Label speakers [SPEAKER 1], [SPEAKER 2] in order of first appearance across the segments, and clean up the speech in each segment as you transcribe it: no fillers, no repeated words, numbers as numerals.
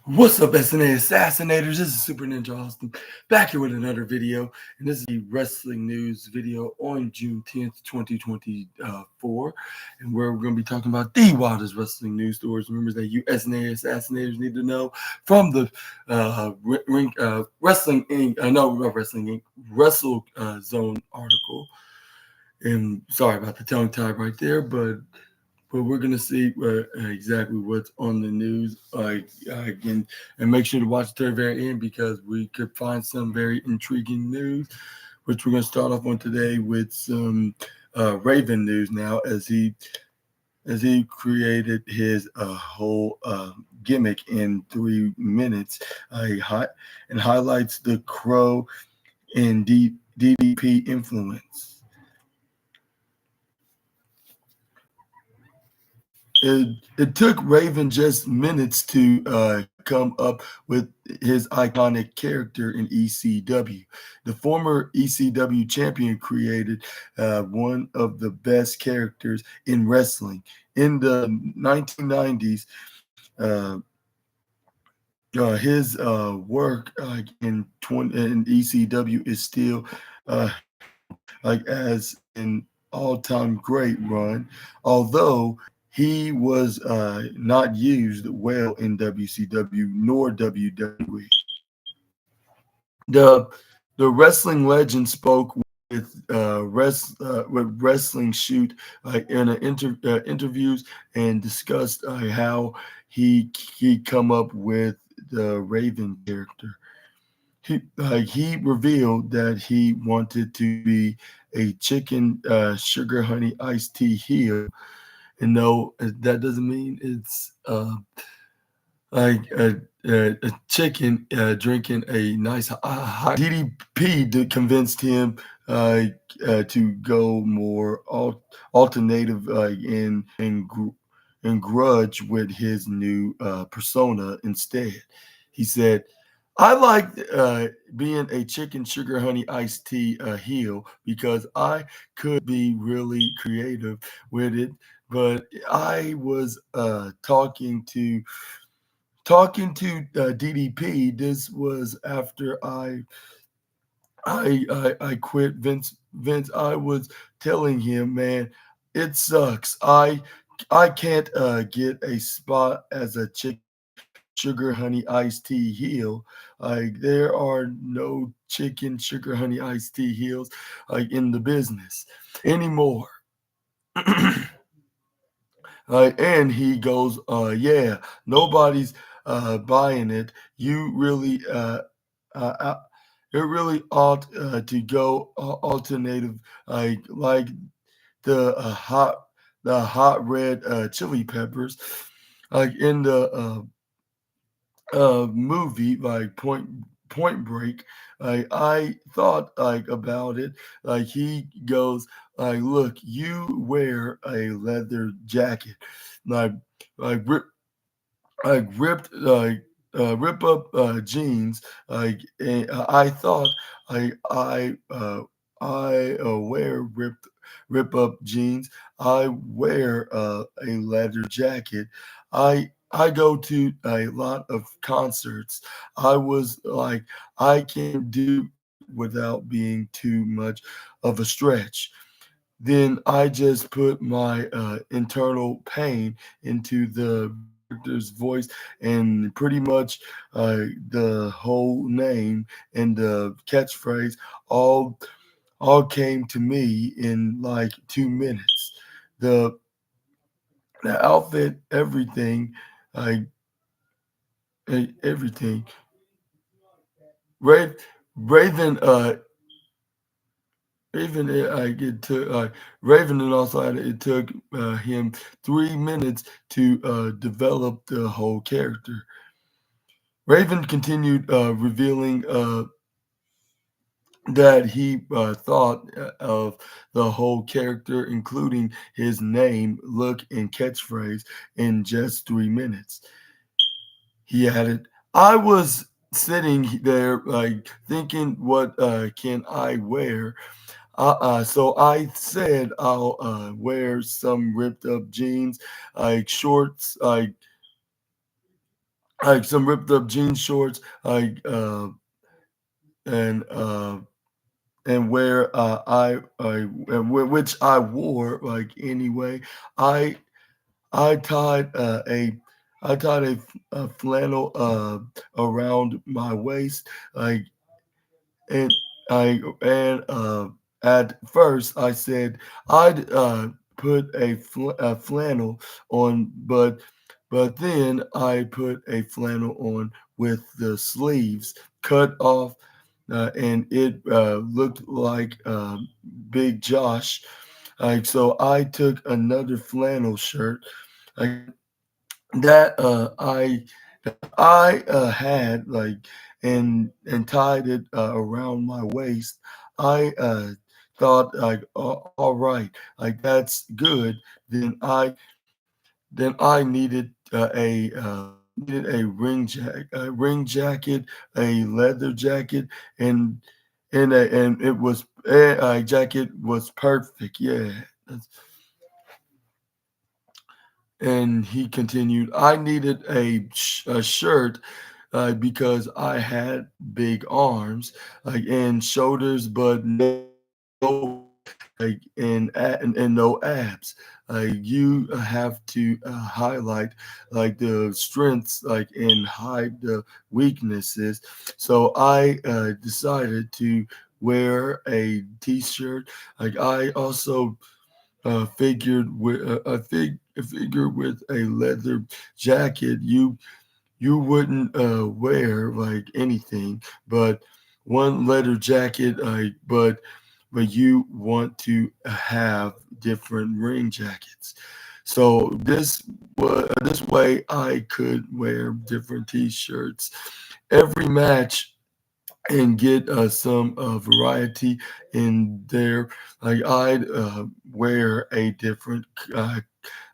[SPEAKER 1] What's up, SNA Assassinators? This is Super Ninja Austin back here with another video, and this is the wrestling news video on June 10th, 2024, and where we're going to be talking about the wildest wrestling news stories, rumors that you SNA Assassinators need to know from the Wrestling Inc. No, not Wrestling Inc. Wrestle Zone article. And sorry about the tongue tie right there, but we're gonna see exactly what's on the news again, and make sure to watch the very end because we could find some very intriguing news, which we're gonna start off on today with some Raven news now, as he created his whole gimmick in 3 minutes, and highlights the Crow and DDP influence. It took Raven just minutes to come up with his iconic character in ECW. The former ECW champion created one of the best characters in wrestling. In the 1990s, his work in ECW is still as an all-time great run, although he was not used well in WCW nor WWE. The wrestling legend spoke with Wrestling Shoot in interviews, and discussed how he come up with the Raven character. He revealed that he wanted to be a chicken sugar honey iced tea heel. And no, that doesn't mean it's like a chicken drinking a nice hot DDP convinced him to go more alternative and grudge with his new persona instead. He said, I like being a chicken sugar honey iced tea heel because I could be really creative with it. But I was talking to DDP. This was after I quit Vince. I was telling him, man, it sucks. I can't get a spot as a chicken sugar honey iced tea heel. Like, there are no chicken sugar honey iced tea heels in the business anymore. And he goes, yeah, nobody's buying it. You really uh, it really ought to go alternative, like the hot red chili peppers, like in the movie, like Point Break. I thought about it. Like, he goes, look, you wear a leather jacket, like like rip ripped rip up jeans. And I thought I wear rip up jeans. I wear a leather jacket. I go to a lot of concerts. I was like, I can do it without being too much of a stretch. Then I just put my internal pain into the character's voice, and pretty much the whole name and the catchphrase all came to me in like 2 minutes. The outfit, everything, like everything. Ra- Raven, Raven, I get to Raven, and also it took him 3 minutes to develop the whole character. Raven continued revealing that he thought of the whole character, including his name, look, and catchphrase, in just 3 minutes. He added, I was sitting there like thinking, what can I wear? So I said I'll wear some ripped up jeans, like shorts, like some ripped up jean shorts, and where which I wore like anyway. I I tied a flannel around my waist, like and at first I said I'd put a flannel on, but then I put a flannel on with the sleeves cut off, and it looked like Big Josh. Like so, I took another flannel shirt, like that I had, like, and tied it around my waist. I thought like, all right, like that's good. Then I needed a ring jacket, a leather jacket, and and it was a jacket was perfect. Yeah. And he continued, I needed a shirt because I had big arms, like and shoulders, but no like and no abs. You have to highlight like the strengths, like and hide the weaknesses. So I decided to wear a t-shirt. Like I also figure with a leather jacket, you wouldn't wear like anything but one leather jacket, but you want to have different ring jackets. So this way I could wear different t-shirts every match and get some variety in there. Like I'd wear a different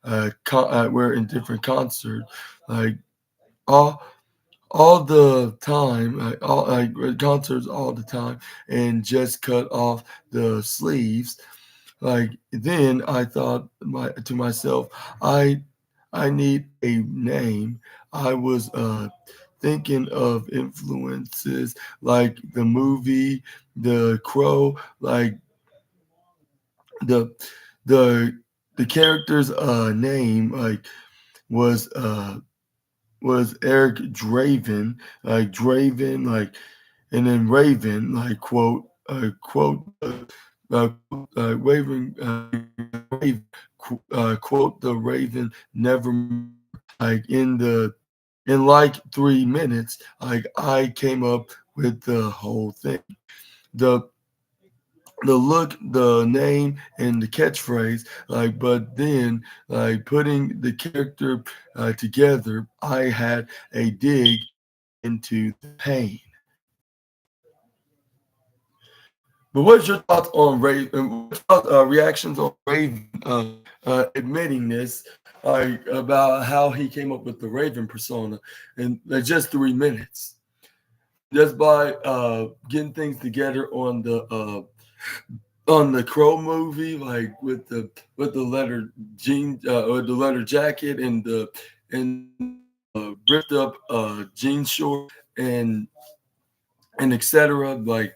[SPEAKER 1] wear in different concert, like all the time, like concerts all the time, and just cut off the sleeves. Like then I thought to myself, I need a name. I was thinking of influences like the movie The Crow, like the the the character's name like was uh was Eric Draven, like Draven, like and then Raven, like quote Raven, Raven quote the Raven nevermore. Like in like 3 minutes, like I came up with the whole thing. The the look, the name, and the catchphrase, like, but then, like, putting the character together, I had a dig into the pain. But what's your thoughts on Raven? What's your reactions on Raven admitting this, about how he came up with the Raven persona in just 3 minutes, just by getting things together on the Crow movie, like with the leather jean or the leather jacket and ripped up jean short and etc. Like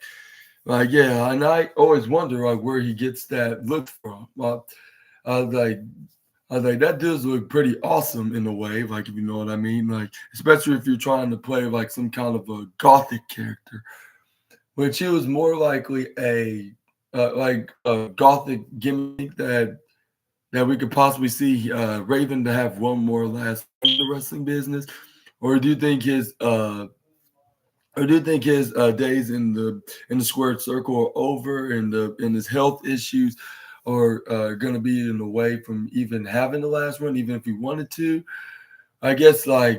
[SPEAKER 1] yeah, and I always wonder like where he gets that look from. I was like. I was like, that does look pretty awesome in a way, like if you know what I mean, like especially if you're trying to play like some kind of a gothic character, which he was more likely a like a gothic gimmick that we could possibly see Raven to have one more last in the wrestling business, or do you think his days in the squared circle are over, and his health issues are going to be in the way from even having the last run, even if he wanted to? I guess yeah,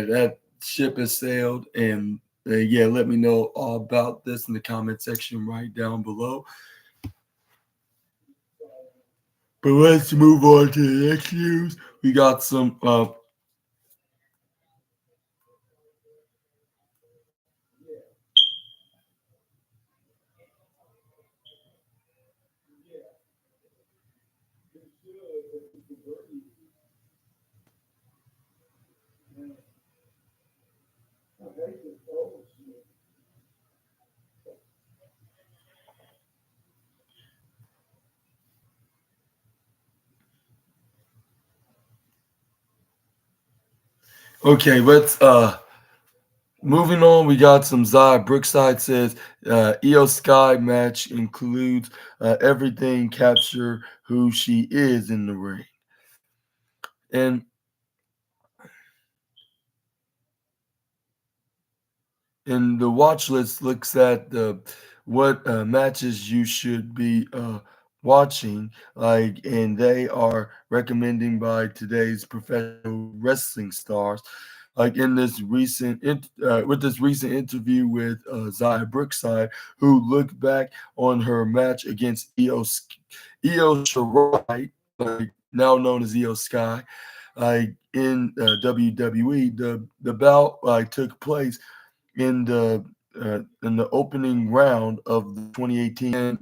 [SPEAKER 1] that ship has sailed, and yeah, let me know all about this in the comment section right down below. But let's move on to the next news. We got some Okay, let's moving on. We got some Zaya Brookside says Io Sky match includes everything capture who she is in the ring. And the watch list looks at the what matches you should be watching, like, and they are recommending by today's professional wrestling stars. Like in this with this recent interview with Zaya Brookside, who looked back on her match against Io Shirai, like now known as Io Sky, like in WWE. The bout took place in the opening round of the 2018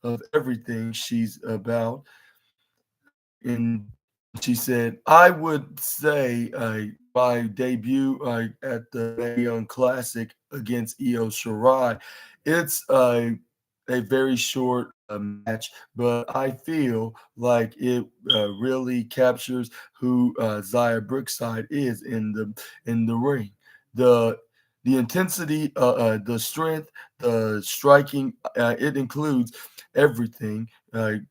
[SPEAKER 1] of everything she's about. And she said, "I would say my debut at the Mae Young Classic against Io Shirai, it's a very short match, but I feel like it really captures who Zaya Brookside is in the ring. The the intensity, the strength, the striking, it includes everything. Like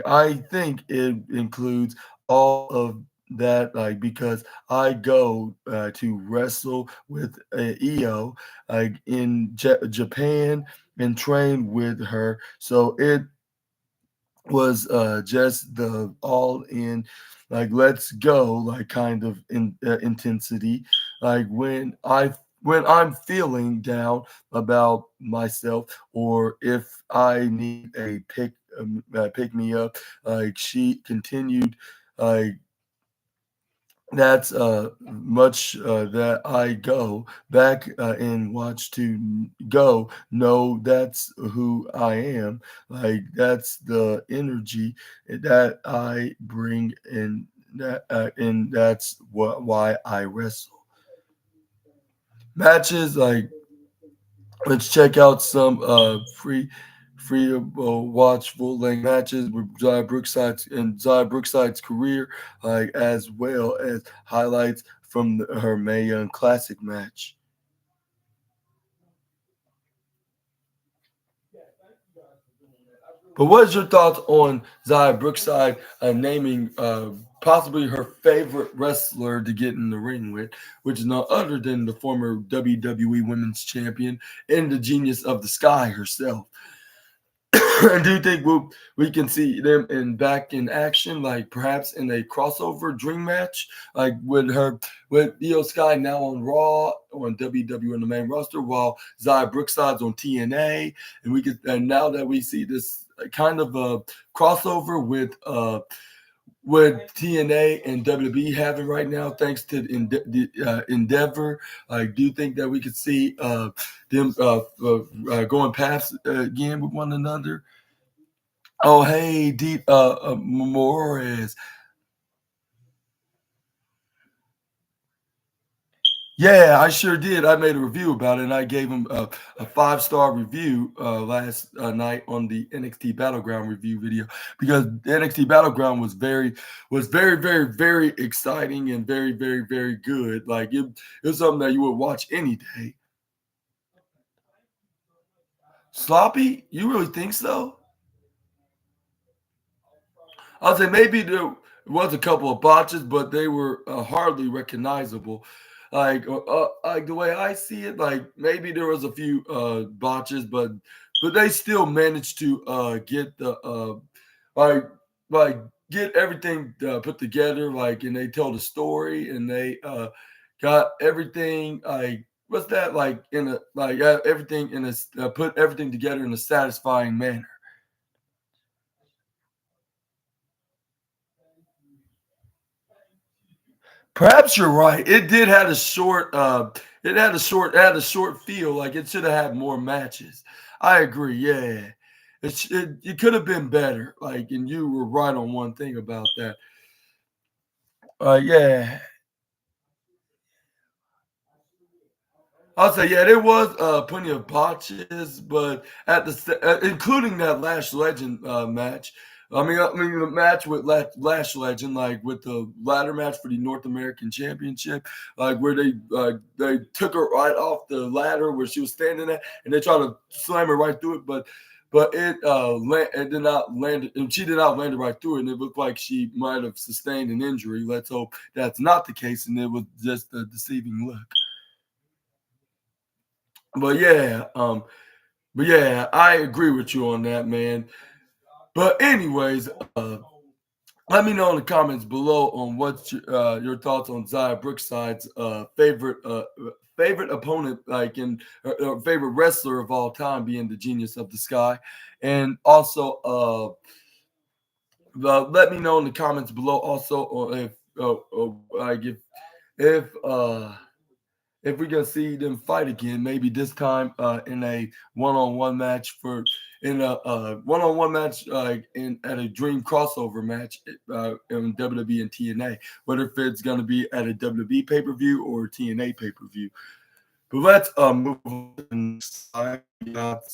[SPEAKER 1] I think it includes all of that, like because I go to wrestle with EO like in Japan and train with her, so it was just the all in, like let's go, like kind of intensity, like when I'm feeling down about myself, or if I need a pick me up, like she continued, like that's much that I go back and watch to go. No, that's who I am. Like that's the energy that I bring, and that's why I wrestle. Matches, like let's check out some free watch full length matches with Zaya Brookside's career, like as well as highlights from her Mae Young Classic match. But what is your thoughts on Zaya Brookside naming possibly her favorite wrestler to get in the ring with, which is none other than the former WWE Women's Champion and the Genius of the Sky herself? Do you think we can see them back in action, like perhaps in a crossover dream match, like with Io Sky now on Raw on WWE on the main roster, while Zaya Brookside's on TNA, and now that we see this kind of a crossover with TNA and WWE having right now, thanks to Endeavor. Do you think that we could see them going past again with one another? Oh, hey, Morris. Yeah, I sure did. I made a review about it, and I gave him a 5-star review last night on the NXT Battleground review video, because the NXT Battleground was very, very, very exciting and very, very, very good. Like it was something that you would watch any day. Sloppy? You really think so? I'll say maybe there was a couple of botches, but they were hardly recognizable. Like the way I see it, like maybe there was a few botches, but they still managed to get the like like get everything put together, like, and they told a story, and they got everything, like what's that, like in a like everything in a put everything together in a satisfying manner. Perhaps you're right. It did had a short it had a short feel, like it should have had more matches. I agree. Yeah. It could have been better. Like, and you were right on one thing about that. Yeah. I'll say, yeah, there was plenty of botches, but including that Lash Legend match, I mean, the match with Lash Legend, like with the ladder match for the North American Championship, like where they took her right off the ladder where she was standing at, and they tried to slam her right through it, but it did not land, and she did not land it right through it, and it looked like she might have sustained an injury. Let's hope that's not the case, and it was just a deceiving look. But yeah, I agree with you on that, man. But anyways, let me know in the comments below on what's your thoughts on Zaya Brookside's favorite opponent, like in favorite wrestler of all time, being the Genius of the Sky, and also let me know in the comments below also if like if if we're gonna see them fight again, maybe this time in a one-on-one match for in a one-on-one match in at a dream crossover match in WWE and TNA, whether if it's gonna be at a WWE pay-per-view or TNA pay-per-view. But let's move on to the next slide. We got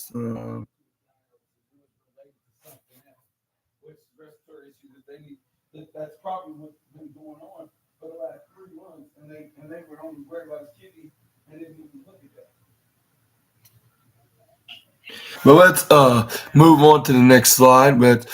[SPEAKER 1] that's probably what's been going on for the last 3 months, and they were on the regular kitty and didn't even look at that. But let's move on to the next slide. But